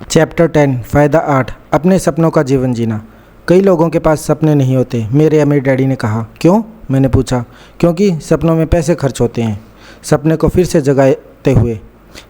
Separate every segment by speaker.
Speaker 1: Chapter 10 फ़ायदा 8 अपने सपनों का जीवन जीना। कई लोगों के पास सपने नहीं होते, मेरे अमीर डैडी ने कहा। क्यों? मैंने पूछा। क्योंकि सपनों में पैसे खर्च होते हैं। सपने को फिर से जगाते हुए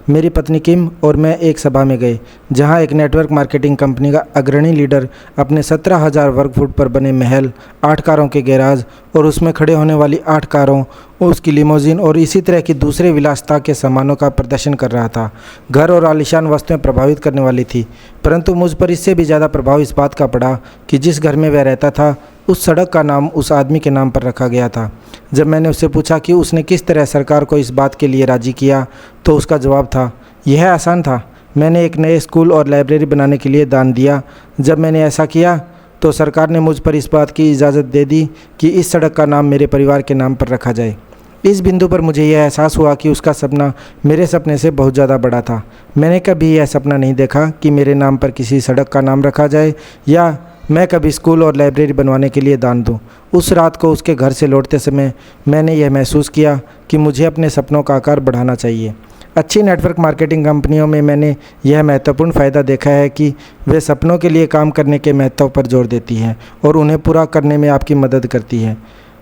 Speaker 1: मेरी पत्नी किम और मैं एक सभा में गए, जहां एक नेटवर्क मार्केटिंग कंपनी का अग्रणी लीडर अपने 17,000 वर्ग फुट पर बने महल, 8 कारों के गैराज और उसमें खड़े होने वाली 8 कारों, उसकी लिमोजिन और इसी तरह की दूसरे विलासिता के सामानों का प्रदर्शन कर रहा था। घर और आलीशान वस्तुएं प्रभावित करने वाली थी, परंतु मुझ पर इससे भी ज़्यादा प्रभाव इस बात का पड़ा कि जिस घर में वह रहता था उस सड़क का नाम उस आदमी के नाम पर रखा गया था। जब मैंने उससे पूछा कि उसने किस तरह सरकार को इस बात के लिए राज़ी किया, तो उसका जवाब था, यह आसान था। मैंने एक नए स्कूल और लाइब्रेरी बनाने के लिए दान दिया। जब मैंने ऐसा किया तो सरकार ने मुझ पर इस बात की इजाज़त दे दी कि इस सड़क का नाम मेरे परिवार के नाम पर रखा जाए। इस बिंदु पर मुझे यह एहसास हुआ कि उसका सपना मेरे सपने से बहुत ज़्यादा बड़ा था। मैंने कभी यह सपना नहीं देखा कि मेरे नाम पर किसी सड़क का नाम रखा जाए या मैं कभी स्कूल और लाइब्रेरी बनवाने के लिए दान दूं। उस रात को उसके घर से लौटते समय मैंने यह महसूस किया कि मुझे अपने सपनों का आकार बढ़ाना चाहिए। अच्छी नेटवर्क मार्केटिंग कंपनियों में मैंने यह महत्वपूर्ण फ़ायदा देखा है कि वे सपनों के लिए काम करने के महत्व पर जोर देती हैं और उन्हें पूरा करने में आपकी मदद करती है।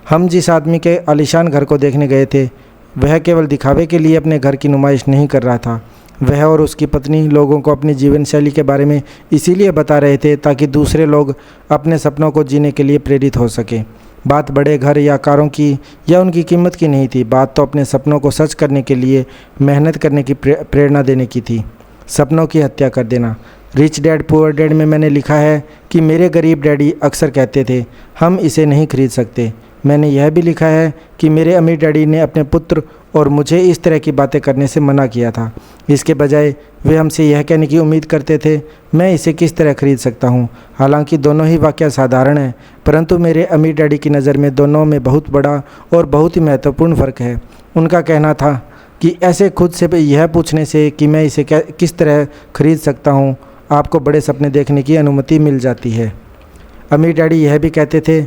Speaker 1: हम जिस आदमी के आलीशान घर को देखने गए थे, वह केवल दिखावे के लिए अपने घर की नुमाइश नहीं कर रहा था। वह और उसकी पत्नी लोगों को अपनी जीवन शैली के बारे में इसीलिए बता रहे थे ताकि दूसरे लोग अपने सपनों को जीने के लिए प्रेरित हो सके। बात बड़े घर या कारों की या उनकी कीमत की नहीं थी, बात तो अपने सपनों को सच करने के लिए मेहनत करने की प्रेरणा देने की थी। सपनों की हत्या कर देना। रिच डैड पुअर डैड में मैंने लिखा है कि मेरे गरीब डैडी अक्सर कहते थे, हम इसे नहीं खरीद सकते। मैंने यह भी लिखा है कि मेरे अमीर डैडी ने अपने पुत्र और मुझे इस तरह की बातें करने से मना किया था। इसके बजाय वे हमसे यह कहने की उम्मीद करते थे, मैं इसे किस तरह खरीद सकता हूँ। हालांकि दोनों ही वाक़या साधारण हैं, परंतु मेरे अमीर डैडी की नज़र में दोनों में बहुत बड़ा और बहुत ही महत्वपूर्ण फ़र्क है। उनका कहना था कि ऐसे खुद से यह पूछने से कि मैं इसे किस तरह खरीद सकता हूँ, आपको बड़े सपने देखने की अनुमति मिल जाती है। अमीर डैडी यह भी कहते थे,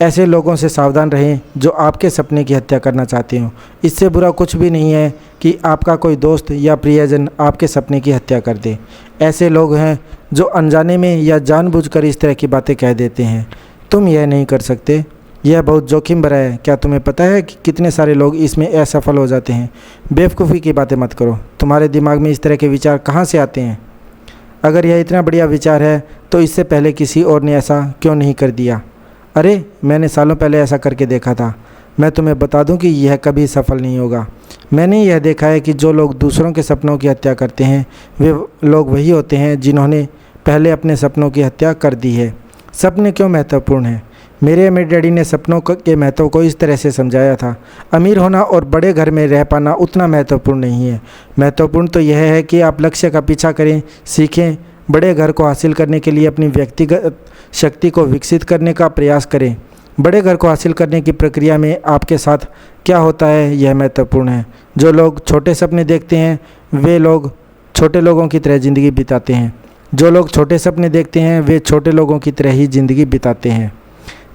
Speaker 1: ऐसे लोगों से सावधान रहें जो आपके सपने की हत्या करना चाहते हो। इससे बुरा कुछ भी नहीं है कि आपका कोई दोस्त या प्रियजन आपके सपने की हत्या कर दे। ऐसे लोग हैं जो अनजाने में या जानबूझकर इस तरह की बातें कह देते हैं, तुम यह नहीं कर सकते, यह बहुत जोखिम भरा है। क्या तुम्हें पता है कि कितने सारे लोग इसमें असफल हो जाते हैं? बेवकूफ़ी की बातें मत करो। तुम्हारे दिमाग में इस तरह के विचार कहाँ से आते हैं? अगर यह इतना बढ़िया विचार है तो इससे पहले किसी और ने ऐसा क्यों नहीं कर दिया? अरे, मैंने सालों पहले ऐसा करके देखा था। मैं तुम्हें बता दूं कि यह कभी सफल नहीं होगा। मैंने यह देखा है कि जो लोग दूसरों के सपनों की हत्या करते हैं, वे लोग वही होते हैं जिन्होंने पहले अपने सपनों की हत्या कर दी है। सपने क्यों महत्वपूर्ण हैं? मेरे अमीर डैडी ने सपनों के महत्व को इस तरह से समझाया था। अमीर होना और बड़े घर में रह पाना उतना महत्वपूर्ण नहीं है। महत्वपूर्ण तो यह है कि आप लक्ष्य का पीछा करें, सीखें, बड़े घर को हासिल करने के लिए अपनी व्यक्तिगत शक्ति को विकसित करने का प्रयास करें। बड़े घर को हासिल करने की प्रक्रिया में आपके साथ क्या होता है, यह महत्वपूर्ण है। जो लोग छोटे सपने देखते हैं वे लोग छोटे लोगों की तरह ज़िंदगी बिताते हैं। जो लोग छोटे सपने देखते हैं वे छोटे लोगों की तरह ही ज़िंदगी बिताते हैं।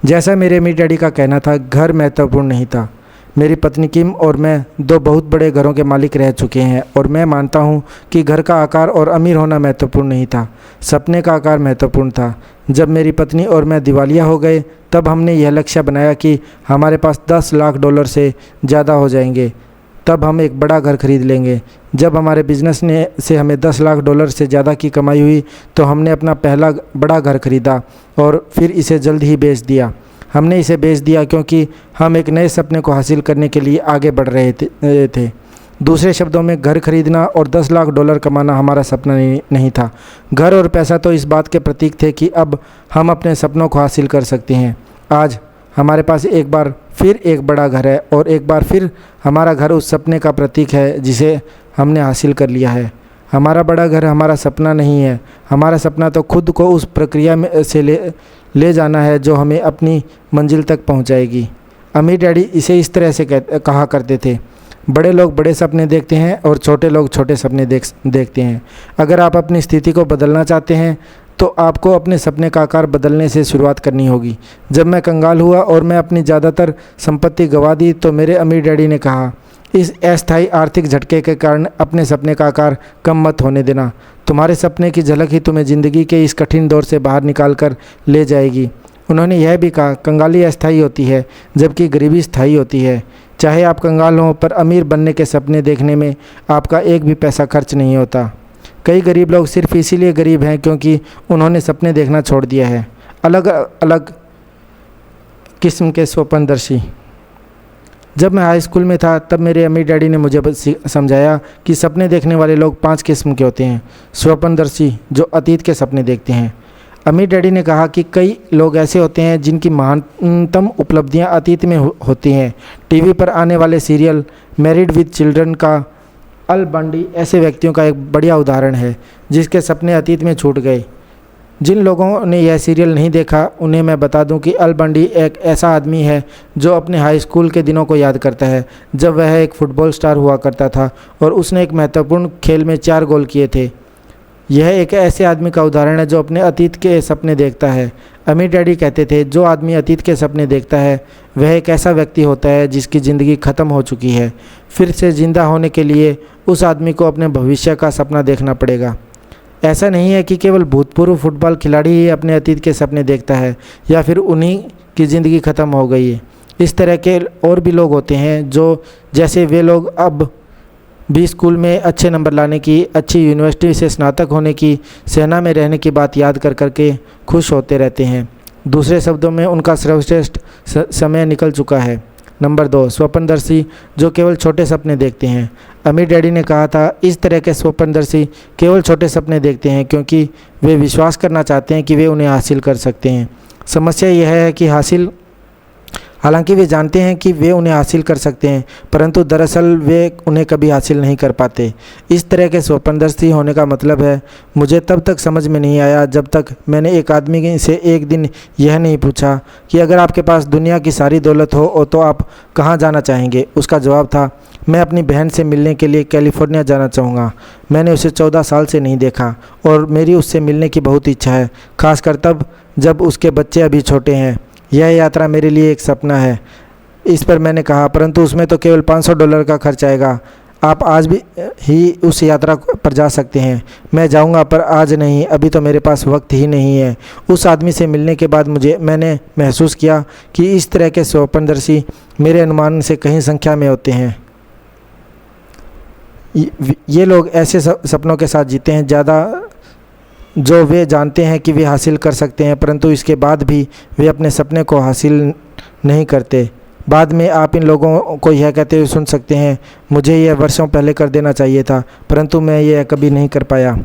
Speaker 1: जैसा मेरे अमीर डैडी का कहना था, घर महत्वपूर्ण नहीं था। मेरी पत्नी किम और मैं 2 बहुत बड़े घरों के मालिक रह चुके हैं और मैं मानता हूँ कि घर का आकार और अमीर होना महत्वपूर्ण नहीं था, सपने का आकार महत्वपूर्ण था। जब मेरी पत्नी और मैं दिवालिया हो गए तब हमने यह लक्ष्य बनाया कि हमारे पास $10 लाख से ज़्यादा हो जाएंगे, तब हम एक बड़ा घर खरीद लेंगे। जब हमारे बिजनेस से हमें $10 लाख से ज़्यादा की कमाई हुई तो हमने अपना पहला बड़ा घर खरीदा और फिर इसे जल्द ही बेच दिया। हमने इसे बेच दिया क्योंकि हम एक नए सपने को हासिल करने के लिए आगे बढ़ रहे थे। दूसरे शब्दों में, घर खरीदना और $10 लाख कमाना हमारा सपना नहीं था। घर और पैसा तो इस बात के प्रतीक थे कि अब हम अपने सपनों को हासिल कर सकते हैं। आज हमारे पास एक बार फिर एक बड़ा घर है और एक बार फिर हमारा घर उस सपने का प्रतीक है जिसे हमने हासिल कर लिया है। हमारा बड़ा घर हमारा सपना नहीं है, हमारा सपना तो खुद को उस प्रक्रिया में से ले जाना है जो हमें अपनी मंजिल तक पहुंचाएगी। अमीर डैडी इसे इस तरह से कहा करते थे, बड़े लोग बड़े सपने देखते हैं और छोटे लोग छोटे सपने देखते हैं। अगर आप अपनी स्थिति को बदलना चाहते हैं तो आपको अपने सपने का आकार बदलने से शुरुआत करनी होगी। जब मैं कंगाल हुआ और मैं अपनी ज़्यादातर संपत्ति गंवा दी तो मेरे अमीर डैडी ने कहा, इस अस्थायी आर्थिक झटके के कारण अपने सपने का आकार कम मत होने देना। तुम्हारे सपने की झलक ही तुम्हें ज़िंदगी के इस कठिन दौर से बाहर निकाल कर ले जाएगी। उन्होंने यह भी कहा, कंगाली अस्थायी होती है जबकि गरीबी स्थायी होती है। चाहे आप कंगाल हों, पर अमीर बनने के सपने देखने में आपका एक भी पैसा खर्च नहीं होता। कई गरीब लोग सिर्फ इसीलिए गरीब हैं क्योंकि उन्होंने सपने देखना छोड़ दिया है। अलग अलग किस्म के स्वप्नदर्शी। जब मैं हाई स्कूल में था तब मेरे अम्मी डैडी ने मुझे समझाया कि सपने देखने वाले लोग 5 किस्म के होते हैं। स्वप्नदर्शी, जो अतीत के सपने देखते हैं। अम्मी डैडी ने कहा कि कई लोग ऐसे होते हैं जिनकी महानतम उपलब्धियां अतीत में होती हैं। टीवी पर आने वाले सीरियल मैरिड विद चिल्ड्रन का अल बंडी ऐसे व्यक्तियों का एक बढ़िया उदाहरण है जिसके सपने अतीत में छूट गए। जिन लोगों ने यह सीरियल नहीं देखा उन्हें मैं बता दूं कि अल बंडी एक ऐसा आदमी है जो अपने हाई स्कूल के दिनों को याद करता है जब वह एक फुटबॉल स्टार हुआ करता था और उसने एक महत्वपूर्ण खेल में 4 गोल किए थे। यह एक ऐसे आदमी का उदाहरण है जो अपने अतीत के सपने देखता है। अम्मी डैडी कहते थे, जो आदमी अतीत के सपने देखता है वह एक ऐसा व्यक्ति होता है जिसकी ज़िंदगी ख़त्म हो चुकी है। फिर से ज़िंदा होने के लिए उस आदमी को अपने भविष्य का सपना देखना पड़ेगा। ऐसा नहीं है कि केवल भूतपूर्व फुटबॉल खिलाड़ी ही अपने अतीत के सपने देखता है या फिर उन्हीं की ज़िंदगी ख़त्म हो गई है। इस तरह के और भी लोग होते हैं जो जैसे वे लोग अब भी स्कूल में अच्छे नंबर लाने की, अच्छी यूनिवर्सिटी से स्नातक होने की, सेना में रहने की बात याद कर करके खुश होते रहते हैं। दूसरे शब्दों में उनका सर्वश्रेष्ठ समय निकल चुका है। नंबर 2, स्वप्नदर्शी, जो केवल छोटे सपने देखते हैं। अम्मी डैडी ने कहा था, इस तरह के स्वप्नदर्शी केवल छोटे सपने देखते हैं क्योंकि वे विश्वास करना चाहते हैं कि वे उन्हें हासिल कर सकते हैं। समस्या यह है कि हालांकि वे जानते हैं कि वे उन्हें हासिल कर सकते हैं, परंतु दरअसल वे उन्हें कभी हासिल नहीं कर पाते। इस तरह के स्वप्नदर्शी होने का मतलब है, मुझे तब तक समझ में नहीं आया जब तक मैंने एक आदमी से एक दिन यह नहीं पूछा कि अगर आपके पास दुनिया की सारी दौलत हो तो आप कहाँ जाना चाहेंगे। उसका जवाब था, मैं अपनी बहन से मिलने के लिए कैलिफोर्निया जाना चाहूँगा। मैंने उसे 14 साल से नहीं देखा और मेरी उससे मिलने की बहुत इच्छा है, खासकर तब जब उसके बच्चे अभी छोटे हैं। यह यात्रा मेरे लिए एक सपना है। इस पर मैंने कहा, परंतु उसमें तो केवल $500 का खर्च आएगा। आप आज भी ही उस यात्रा पर जा सकते हैं। मैं जाऊंगा, पर आज नहीं, अभी तो मेरे पास वक्त ही नहीं है। उस आदमी से मिलने के बाद मैंने महसूस किया कि इस तरह के स्वप्नदर्शी मेरे अनुमान से कहीं संख्या में होते हैं। ये लोग ऐसे सपनों के साथ जीते हैं जो वे जानते हैं कि वे हासिल कर सकते हैं, परंतु इसके बाद भी वे अपने सपने को हासिल नहीं करते। बाद में आप इन लोगों को यह कहते हुए सुन सकते हैं, मुझे यह वर्षों पहले कर देना चाहिए था, परंतु मैं यह कभी नहीं कर पाया।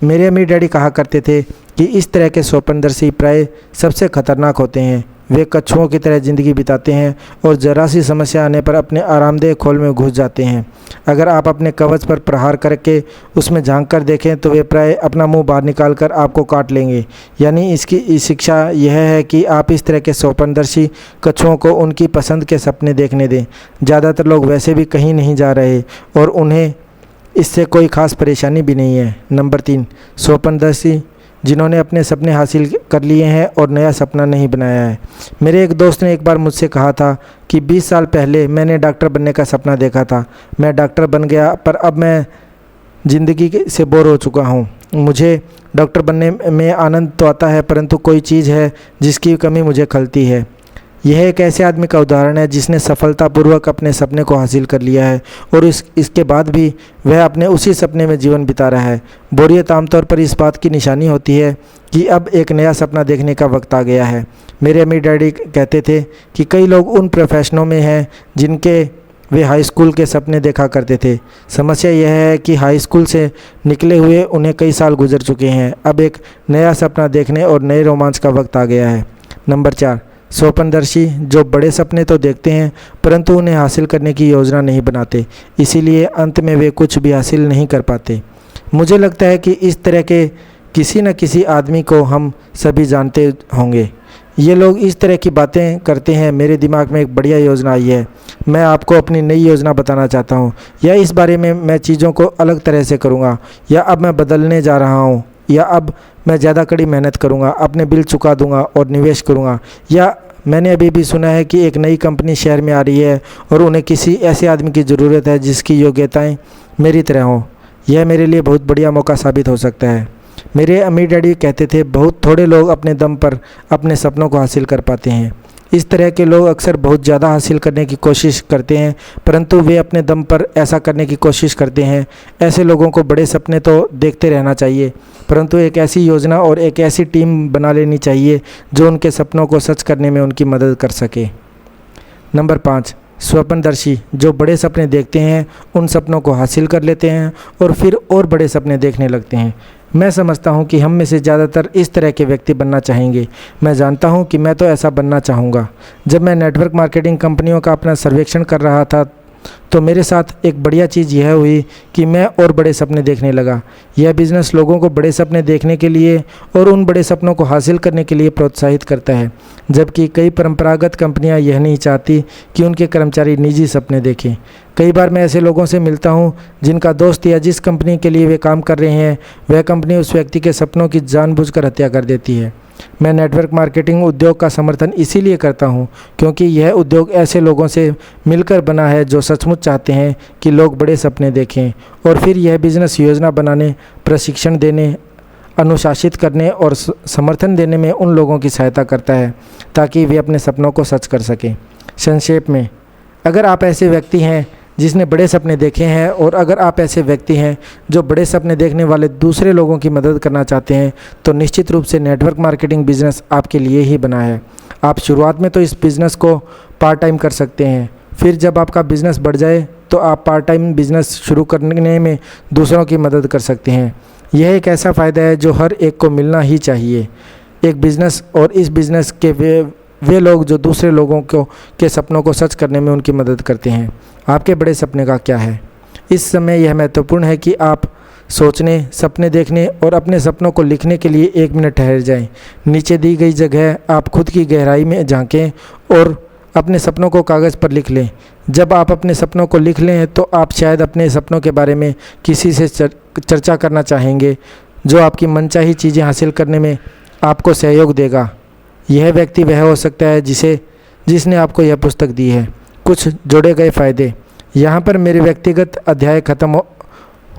Speaker 1: मेरे अम्मी डैडी कहा करते थे कि इस तरह के स्वप्नदर्शी प्राय सबसे खतरनाक होते हैं। वे कछुओं की तरह ज़िंदगी बिताते हैं और जरा सी समस्या आने पर अपने आरामदेह खोल में घुस जाते हैं। अगर आप अपने कवच पर प्रहार करके उसमें झांक कर देखें तो वे प्राय अपना मुंह बाहर निकालकर आपको काट लेंगे। यानी इसकी शिक्षा यह है कि आप इस तरह के स्वप्नदर्शी कछुओं को उनकी पसंद के सपने देखने दें। ज़्यादातर लोग वैसे भी कहीं नहीं जा रहे और उन्हें इससे कोई ख़ास परेशानी भी नहीं है। नंबर 3, स्वप्नदर्शी जिन्होंने अपने सपने हासिल कर लिए हैं और नया सपना नहीं बनाया है। मेरे एक दोस्त ने एक बार मुझसे कहा था कि 20 साल पहले मैंने डॉक्टर बनने का सपना देखा था। मैं डॉक्टर बन गया, पर अब मैं ज़िंदगी से बोर हो चुका हूँ। मुझे डॉक्टर बनने में आनंद तो आता है, परंतु कोई चीज़ है जिसकी कमी मुझे खलती है। यह एक ऐसे आदमी का उदाहरण है जिसने सफलतापूर्वक अपने सपने को हासिल कर लिया है और इसके बाद भी वह अपने उसी सपने में जीवन बिता रहा है। बोरियत आमतौर पर इस बात की निशानी होती है कि अब एक नया सपना देखने का वक्त आ गया है। मेरे अम्मी डैडी कहते थे कि कई लोग उन प्रोफेशनों में हैं जिनके वे हाई स्कूल के सपने देखा करते थे। समस्या यह है कि हाई स्कूल से निकले हुए उन्हें कई साल गुजर चुके हैं। अब एक नया सपना देखने और नए रोमांच का वक्त आ गया है। नंबर 4, स्वप्नदर्शी जो बड़े सपने तो देखते हैं परंतु उन्हें हासिल करने की योजना नहीं बनाते, इसीलिए अंत में वे कुछ भी हासिल नहीं कर पाते। मुझे लगता है कि इस तरह के किसी न किसी आदमी को हम सभी जानते होंगे। ये लोग इस तरह की बातें करते हैं। मेरे दिमाग में एक बढ़िया योजना आई है। मैं आपको अपनी नई योजना बताना चाहता हूँ, या इस बारे में मैं चीज़ों को अलग तरह से करूँगा, या अब मैं बदलने जा रहा हूँ, या अब मैं ज़्यादा कड़ी मेहनत करूँगा, अपने बिल चुका दूँगा और निवेश करूँगा, या मैंने अभी भी सुना है कि एक नई कंपनी शहर में आ रही है और उन्हें किसी ऐसे आदमी की ज़रूरत है जिसकी योग्यताएं मेरी तरह हों। यह मेरे लिए बहुत बढ़िया मौका साबित हो सकता है। मेरे अम्मी डैडी कहते थे, बहुत थोड़े लोग अपने दम पर अपने सपनों को हासिल कर पाते हैं। इस तरह के लोग अक्सर बहुत ज़्यादा हासिल करने की कोशिश करते हैं, परंतु वे अपने दम पर ऐसा करने की कोशिश करते हैं। ऐसे लोगों को बड़े सपने तो देखते रहना चाहिए, परंतु एक ऐसी योजना और एक ऐसी टीम बना लेनी चाहिए जो उनके सपनों को सच करने में उनकी मदद कर सके। नंबर 5, स्वप्नदर्शी। जो बड़े सपने देखते हैं उन सपनों को हासिल कर लेते हैं और फिर और बड़े सपने देखने लगते हैं। मैं समझता हूं कि हम में से ज़्यादातर इस तरह के व्यक्ति बनना चाहेंगे। मैं जानता हूं कि मैं तो ऐसा बनना चाहूँगा। जब मैं नेटवर्क मार्केटिंग कंपनियों का अपना सर्वेक्षण कर रहा था तो मेरे साथ एक बढ़िया चीज़ यह हुई कि मैं और बड़े सपने देखने लगा। यह बिज़नेस लोगों को बड़े सपने देखने के लिए और उन बड़े सपनों को हासिल करने के लिए प्रोत्साहित करता है, जबकि कई परंपरागत कंपनियां यह नहीं चाहती कि उनके कर्मचारी निजी सपने देखें। कई बार मैं ऐसे लोगों से मिलता हूं जिनका दोस्त या जिस कंपनी के लिए वे काम कर रहे हैं वह कंपनी उस व्यक्ति के सपनों की जानबूझकर हत्या कर देती है। मैं नेटवर्क मार्केटिंग उद्योग का समर्थन इसीलिए करता हूं क्योंकि यह उद्योग ऐसे लोगों से मिलकर बना है जो सचमुच चाहते हैं कि लोग बड़े सपने देखें और फिर यह बिजनेस योजना बनाने, प्रशिक्षण देने, अनुशासित करने और समर्थन देने में उन लोगों की सहायता करता है ताकि वे अपने सपनों को सच कर सकें। संक्षेप में, अगर आप ऐसे व्यक्ति हैं जिसने बड़े सपने देखे हैं और अगर आप ऐसे व्यक्ति हैं जो बड़े सपने देखने वाले दूसरे लोगों की मदद करना चाहते हैं तो निश्चित रूप से नेटवर्क मार्केटिंग बिजनेस आपके लिए ही बना है। आप शुरुआत में तो इस बिज़नेस को पार्ट टाइम कर सकते हैं, फिर जब आपका बिज़नेस बढ़ जाए तो आप पार्ट टाइम बिज़नेस शुरू करने में दूसरों की मदद कर सकते हैं। यह एक ऐसा फ़ायदा है जो हर एक को मिलना ही चाहिए। एक बिज़नेस और इस बिज़नेस के वे लोग जो दूसरे लोगों के सपनों को सच करने में उनकी मदद करते हैं। आपके बड़े सपने का क्या है? इस समय यह महत्वपूर्ण है कि आप सोचने, सपने देखने और अपने सपनों को लिखने के लिए 1 मिनट ठहर जाएं। नीचे दी गई जगह आप खुद की गहराई में झांकें और अपने सपनों को कागज़ पर लिख लें। जब आप अपने सपनों को लिख लें तो आप शायद अपने सपनों के बारे में किसी से चर्चा करना चाहेंगे जो आपकी मनचाही चीज़ें हासिल करने में आपको सहयोग देगा। यह व्यक्ति वह हो सकता है जिसने आपको यह पुस्तक दी है। कुछ जोड़े गए फ़ायदे। यहाँ पर मेरे व्यक्तिगत अध्याय ख़त्म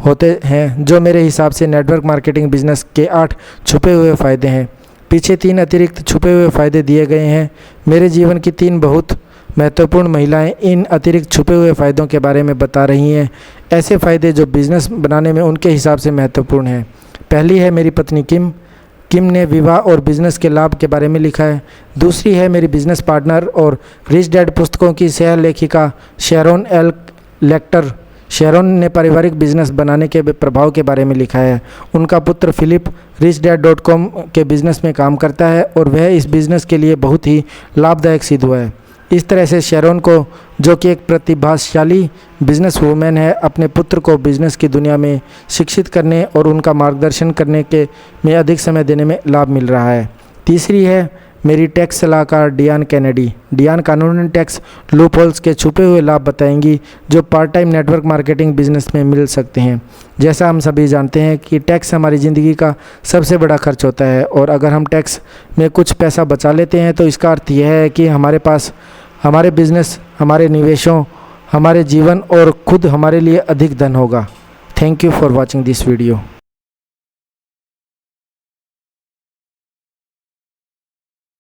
Speaker 1: होते हैं जो मेरे हिसाब से नेटवर्क मार्केटिंग बिजनेस के 8 छुपे हुए फ़ायदे हैं। पीछे 3 अतिरिक्त छुपे हुए फ़ायदे दिए गए हैं। मेरे जीवन की 3 बहुत महत्वपूर्ण महिलाएं इन अतिरिक्त छुपे हुए फ़ायदों के बारे में बता रही हैं, ऐसे फ़ायदे जो बिज़नेस बनाने में उनके हिसाब से महत्वपूर्ण हैं। पहली है मेरी पत्नी किम ने विवाह और बिज़नेस के लाभ के बारे में लिखा है। दूसरी है मेरी बिज़नेस पार्टनर और रिच डैड पुस्तकों की सह लेखिका शैरोन एल लेक्टर। शैरोन ने पारिवारिक बिजनेस बनाने के प्रभाव के बारे में लिखा है। उनका पुत्र फिलिप richdad.com के बिज़नेस में काम करता है और वह इस बिज़नेस के लिए बहुत ही लाभदायक सिद्ध हुआ है। इस तरह से शैरोन को, जो कि एक प्रतिभाशाली बिजनेस वूमेन है, अपने पुत्र को बिजनेस की दुनिया में शिक्षित करने और उनका मार्गदर्शन करने में अधिक समय देने में लाभ मिल रहा है। तीसरी है मेरी टैक्स सलाहकार डियान कैनेडी। डियान कानूनन टैक्स लूपहोल्स के छुपे हुए लाभ बताएंगी जो part time network marketing business में मिल सकते हैं। जैसा हम सभी जानते हैं कि टैक्स हमारी ज़िंदगी का सबसे बड़ा खर्च होता है और अगर हम टैक्स में कुछ पैसा बचा लेते हैं तो इसका अर्थ यह है कि हमारे पास हमारे बिजनेस, हमारे निवेशों, हमारे जीवन और खुद हमारे लिए अधिक धन होगा। Thank you for watching this video.